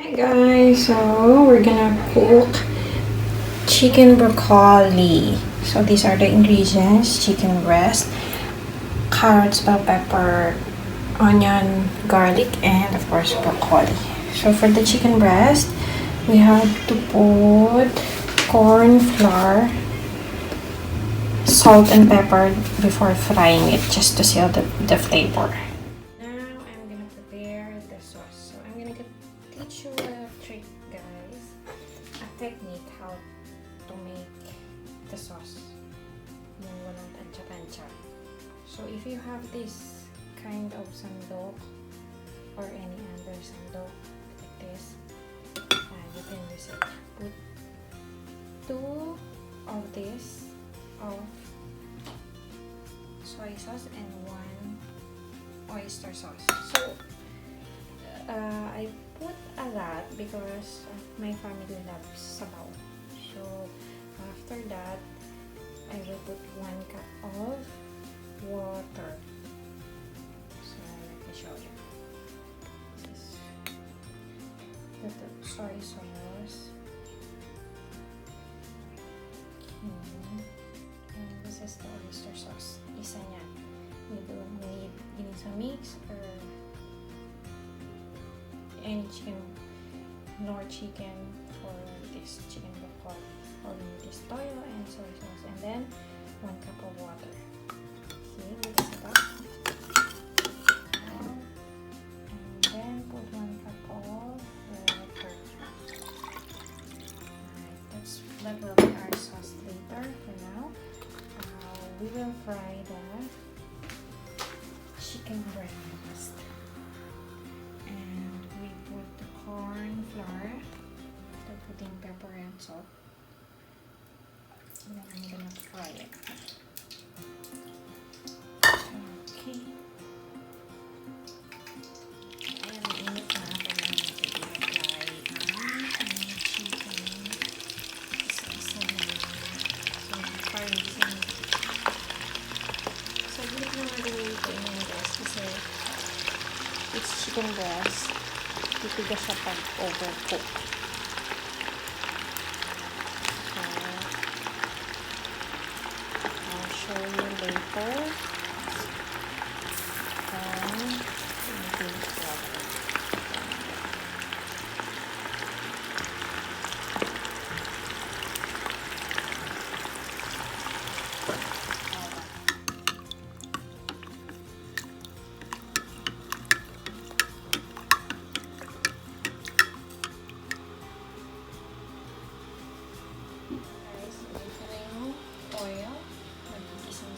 Hi guys, so we're gonna cook chicken broccoli. So these are the ingredients: chicken breast, carrots, bell pepper, onion, garlic, and of course broccoli. So for the chicken breast, we have to put corn flour, salt, and pepper before frying it just to seal the flavor. Now I'm gonna prepare the sauce. So I'm gonna teach you a trick, guys, a technique how to make the sauce. Yung walang tansya-tansya. So if you have this kind of sandok or any other sandok like this, you can use it. Put 2 of this of soy sauce and 1 oyster sauce. So I put a lot because my family loves sabaw. So after that, I will put 1 cup of water. So let me show you. This the soy sauce. Okay. And this is the oyster sauce. Isa niyan. You don't need ginisa mix or any chicken nor chicken for this chicken broccoli. All you need is toyo and soy sauce, and then 1 cup of water. Okay, mix it up. And then put 1 cup of water. Alright, that will be our sauce later. For now, we will fry the chicken breast. And we put the corn flour. After putting pepper and salt. And then I'm gonna fry it. Okay. Ayan, init na. Pwede na natin i-apply ang chicken. Isa-isa na. So, parang gising. So, hindi na natin yung guys kasi it's chicken breast. Titigas siya pag overcook. So, I'll show you later. Guys, ito na yung oil. Magigising.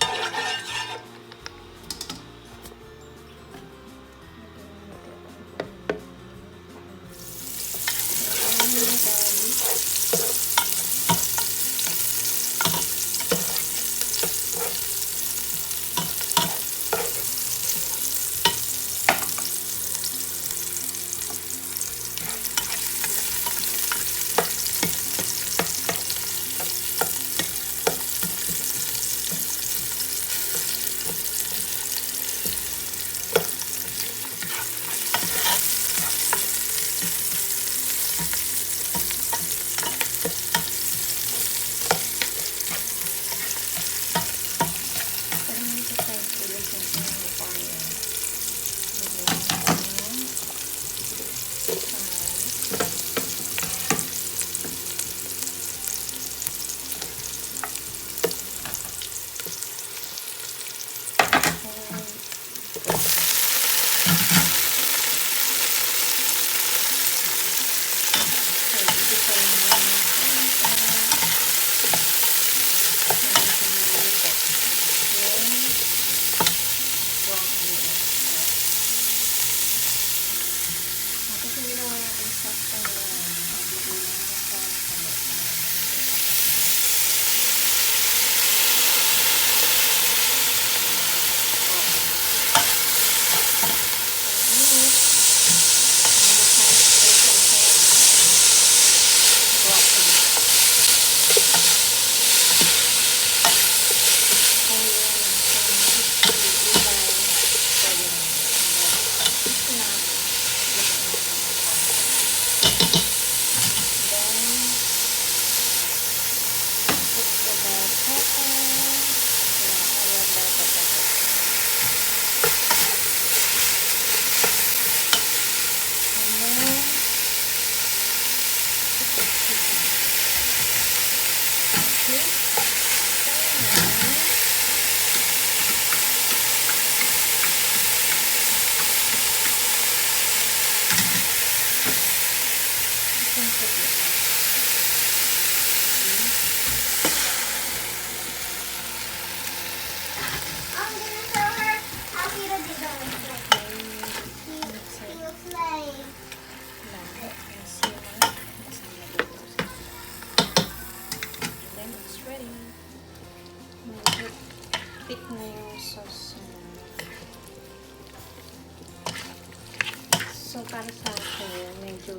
para sa akin, medyo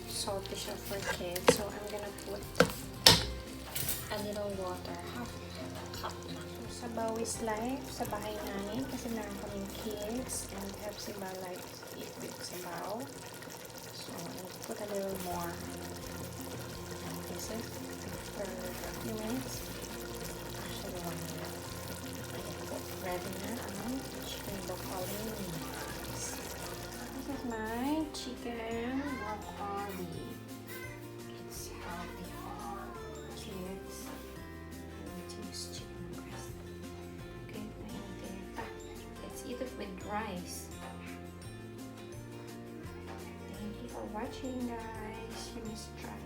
salty siya for kids. So, I'm gonna put a little water. Half cup na. So, sa Bawis Life, sa bahay namin, kasi meron kaming kids, and Hepzibah likes to eat with sabaw. So, I'll put a little more. And this is for a few minutes. Actually, 1 minute. Ready na ang chicken broccoli. This is my chicken broccoli. It's healthy for kids. And to use chicken breast. Okay, let's eat it with rice. Thank you for watching, guys. You must try.